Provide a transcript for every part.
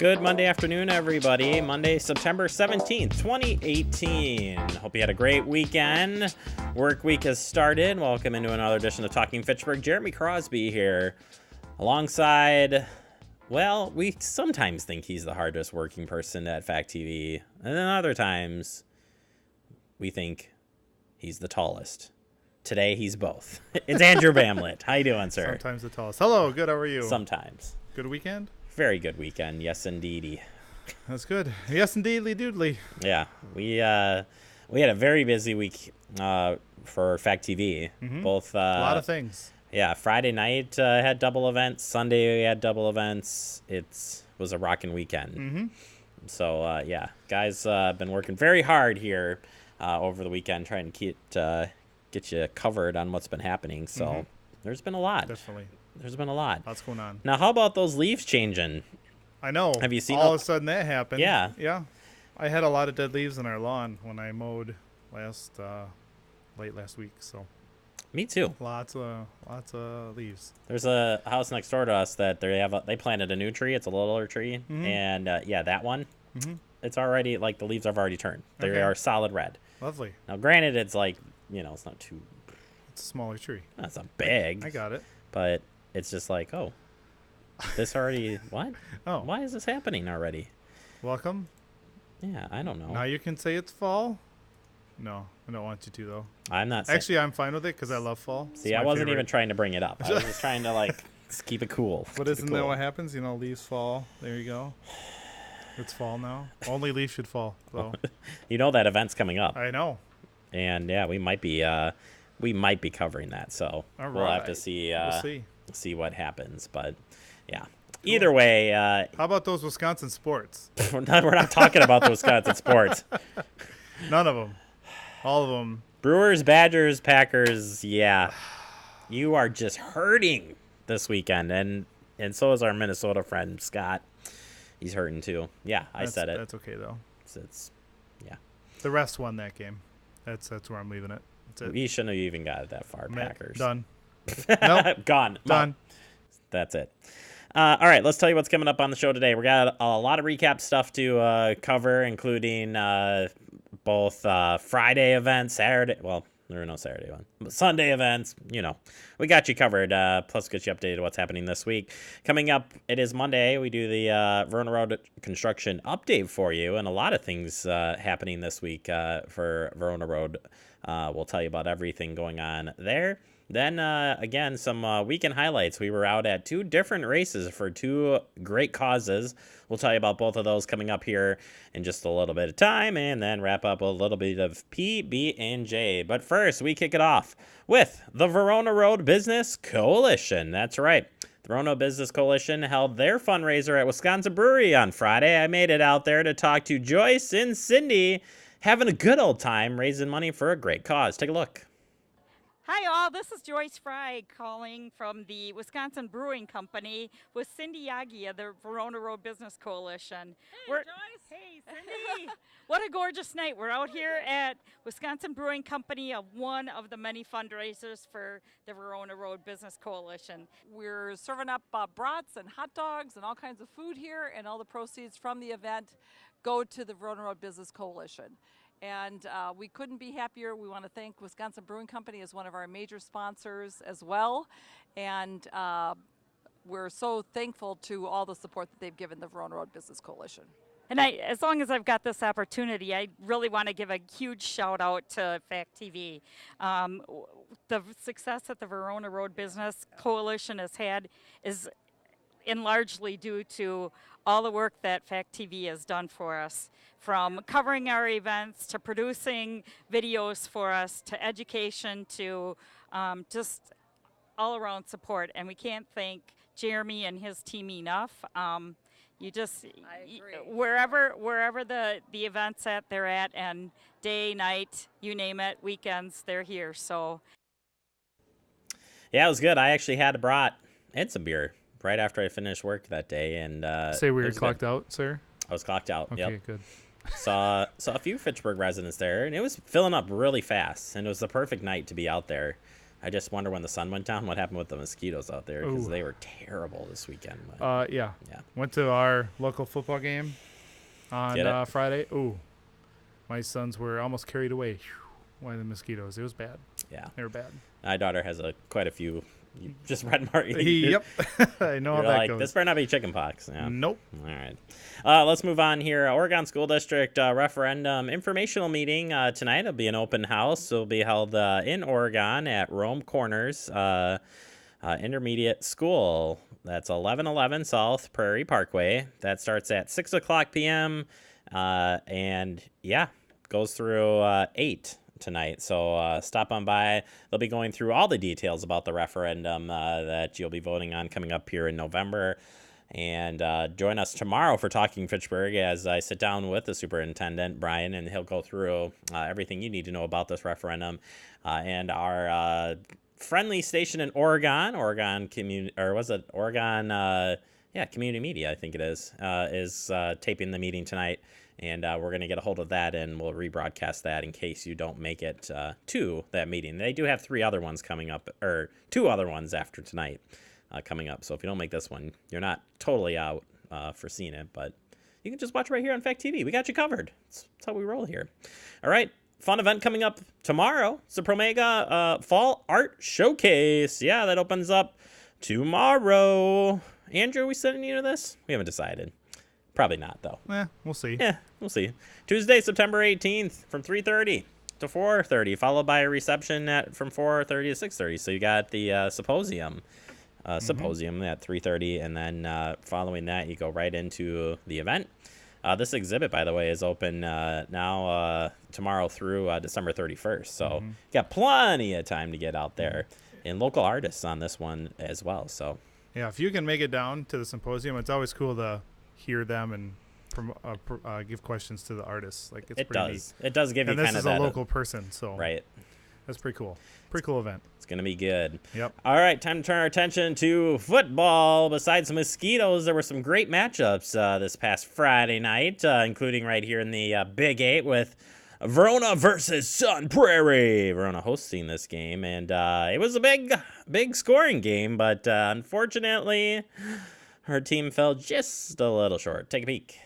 Good Monday afternoon, everybody. Monday, September 17th, 2018. Hope you had a great weekend. Work week has started. Welcome into another edition of Talking Fitchburg. Jeremy Crosby here, alongside, well, we sometimes think he's the hardest working person at FACTv, and then other times we think he's the tallest. Today, he's both. It's Andrew Bamlett. How you doing, sir? Sometimes the tallest. Hello, good. How are you? Sometimes. Good weekend? Very good weekend. Yes, indeedy. That's good. Yes, indeedly doodly. Yeah, we had a very busy week for FACTv. Mm-hmm. Both a lot of things. Yeah, Friday night had double events. Sunday we had double events. It was a rocking weekend. Mm-hmm. So yeah, guys, been working very hard here over the weekend, trying to get you covered on what's been happening. So there's been a lot. Definitely. There's been a lot. Lots going on. Now, how about those leaves changing? I know. Have you seen all of a sudden that happened? Yeah. Yeah. I had a lot of dead leaves in our lawn when I mowed late last week. So. Me too. Lots of leaves. There's a house next door to us that they planted a new tree. It's a littler tree, and yeah, that one. Mm-hmm. It's already like the leaves have already turned. They are solid red. Lovely. Now, granted, it's like it's not too. It's a smaller tree. It's not big. I got it. But it's just like, oh, this already what? Oh, why is this happening already? Welcome. Yeah, I don't know. Now you can say it's fall. No, I don't want you to though. I'm not. Actually, I'm fine with it because I love fall. See, I wasn't even trying to bring it up. I was just trying to just keep it cool. But isn't that what happens? Leaves fall. There you go. It's fall now. Only leaves should fall, though. That event's coming up. I know. And yeah, we might be covering that. So we'll have to see. We'll see what happens. But yeah. Either way. How about those Wisconsin sports? We're not talking about the Wisconsin sports. None of them. All of them. Brewers, Badgers, Packers. Yeah. You are just hurting this weekend. And so is our Minnesota friend, Scott. He's hurting too. Yeah, I said it. That's okay, though. Yeah. The rest won that game. That's where I'm leaving it. That's it. We shouldn't have even got it that far, Packers. Done. Nope. Gone. Done. That's it. All right, let's tell you what's coming up on the show today. We got a lot of recap stuff to cover, including both Friday events, Saturday. Well, there were no Saturday one, but Sunday events. We got you covered. Plus, get you updated what's happening this week. Coming up, it is Monday. We do the Verona Road construction update for you, and a lot of things happening this week for Verona Road. We'll tell you about everything going on there. Then, again, some weekend highlights. We were out at 2 different races for 2 great causes. We'll tell you about both of those coming up here in just a little bit of time, and then wrap up a little bit of PB&J. But first, we kick it off with the Verona Road Business Coalition. That's right. The Verona Business Coalition held their fundraiser at Wisconsin Brewery on Friday. I made it out there to talk to Joyce and Cindy, having a good old time raising money for a great cause. Take a look. Hi all, this is Joyce Fry calling from the Wisconsin Brewing Company with Cindy Yagi of the Verona Road Business Coalition. Hey, Joyce. Hey, Cindy. What a gorgeous night. We're out here at Wisconsin Brewing Company, one of the many fundraisers for the Verona Road Business Coalition. We're serving up brats and hot dogs and all kinds of food here, and all the proceeds from the event go to the Verona Road Business Coalition. And we couldn't be happier. We want to thank Wisconsin Brewing Company as one of our major sponsors as well. And we're so thankful to all the support that they've given the Verona Road Business Coalition. And as long as I've got this opportunity, I really want to give a huge shout out to FACTv. The success that the Verona Road Business Coalition has had is largely due to all the work that FACTv has done for us, from covering our events to producing videos for us to education to just all around support. And we can't thank Jeremy and his team enough. Wherever the events they're at, and day, night, you name it, weekends, they're here. So yeah, it was good. I actually had a brat and some beer right after I finished work that day, and say we were clocked out, sir. I was clocked out. Okay, yep. Good. Saw a few Fitchburg residents there, and it was filling up really fast, and it was the perfect night to be out there. I just wonder when the sun went down, what happened with the mosquitoes out there, because Ooh. they were terrible this weekend. But, Yeah. yeah. Went to our local football game Get on it? Friday. Ooh, my sons were almost carried away by the mosquitoes. It was bad. Yeah. They were bad. My daughter has quite a few. You just read more. Yep. I know how You're that like, goes. this better not be chickenpox. Yeah. Nope. All right. Let's move on here. Oregon School District referendum informational meeting tonight. It'll be an open house. It'll be held in Oregon at Rome Corners Intermediate School. That's 1111 South Prairie Parkway. That starts at 6 o'clock p.m. And yeah, goes through 8 tonight. So stop on by. They'll be going through all the details about the referendum that you'll be voting on coming up here in November. And join us tomorrow for Talking Fitchburg as I sit down with the superintendent, Brian, and he'll go through everything you need to know about this referendum. And our friendly station in Oregon Community, or was it Oregon? Community Media, I think it is taping the meeting tonight. And we're going to get a hold of that, and we'll rebroadcast that in case you don't make it to that meeting. They do have 3 other ones coming up, or 2 other ones after tonight coming up. So if you don't make this one, you're not totally out for seeing it, but you can just watch right here on FACTv. We got you covered. That's how we roll here. All right. Fun event coming up tomorrow. It's the Promega Fall Art Showcase. Yeah, that opens up tomorrow. Andrew, are we sending you to this? We haven't decided. Probably not, though. We'll see. Yeah, we'll see. Tuesday, September 18th from 3:30 to 4:30, followed by a reception from 4:30 to 6:30. So you got the symposium at 3:30, and then following that, you go right into the event. This exhibit, by the way, is open now tomorrow through December 31st. So you got plenty of time to get out there. And local artists on this one as well. So Yeah, if you can make it down to the symposium, it's always cool to hear them and give questions to the artists. Like it's pretty neat. It does give you And kind this of is that a local person, so right. that's pretty cool. Pretty cool event. It's going to be good. Yep. All right, time to turn our attention to football. Besides the mosquitoes, there were some great matchups this past Friday night, including right here in the Big 8 with Verona versus Sun Prairie. Verona hosting this game, and it was a big scoring game, but unfortunately, her team fell just a little short. Take a peek.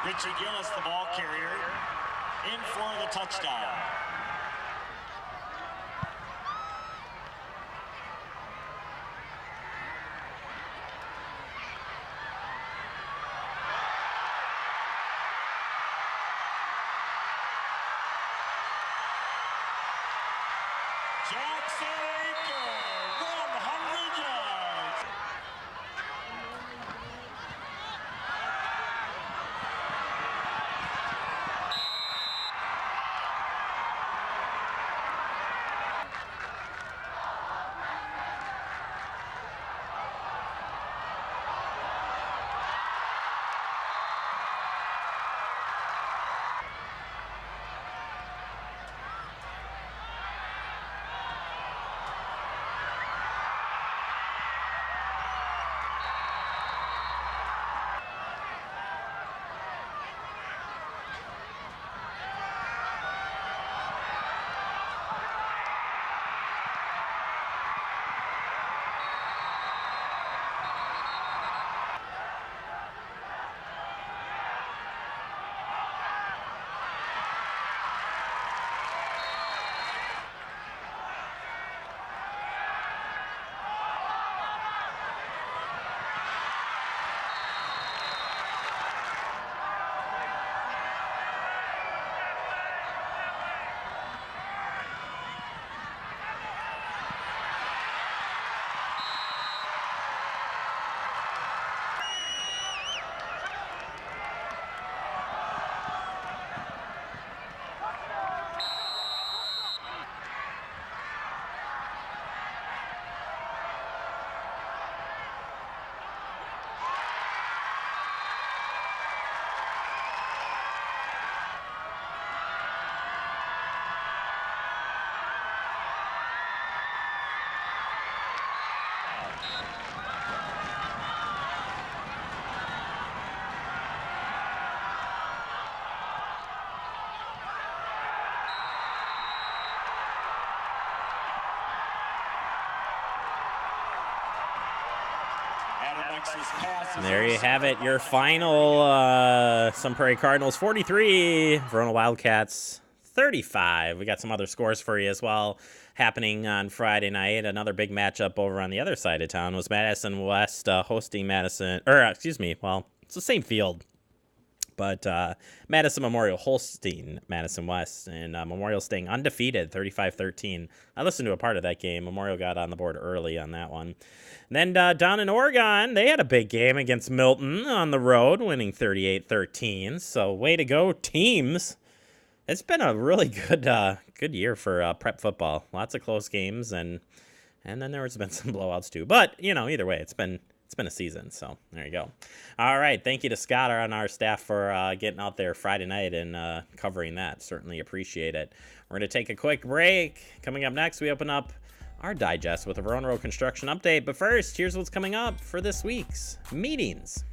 Richie Gillis, the ball carrier, in for the touchdown. Jackson Aker, 100 yards. And there you have it. Your final Sun Prairie Cardinals 43, Verona Wildcats 35. We got some other scores for you as well happening on Friday night. Another big matchup over on the other side of town was Madison West hosting Madison, well, it's the same field. But Madison Memorial hosting Madison West, and Memorial staying undefeated, 35-13. I listened to a part of that game. Memorial got on the board early on that one. And then down in Oregon, they had a big game against Milton on the road, winning 38-13. So way to go, teams. It's been a really good year for prep football. Lots of close games, and then there's been some blowouts too. But, either way, it's been a season, so there you go. All right, thank you to Scott on our staff for getting out there Friday night and covering that. Certainly appreciate it. We're going to take a quick break. Coming up next, we open up our digest with a Verona Road construction update. But first, here's what's coming up for this week's meetings.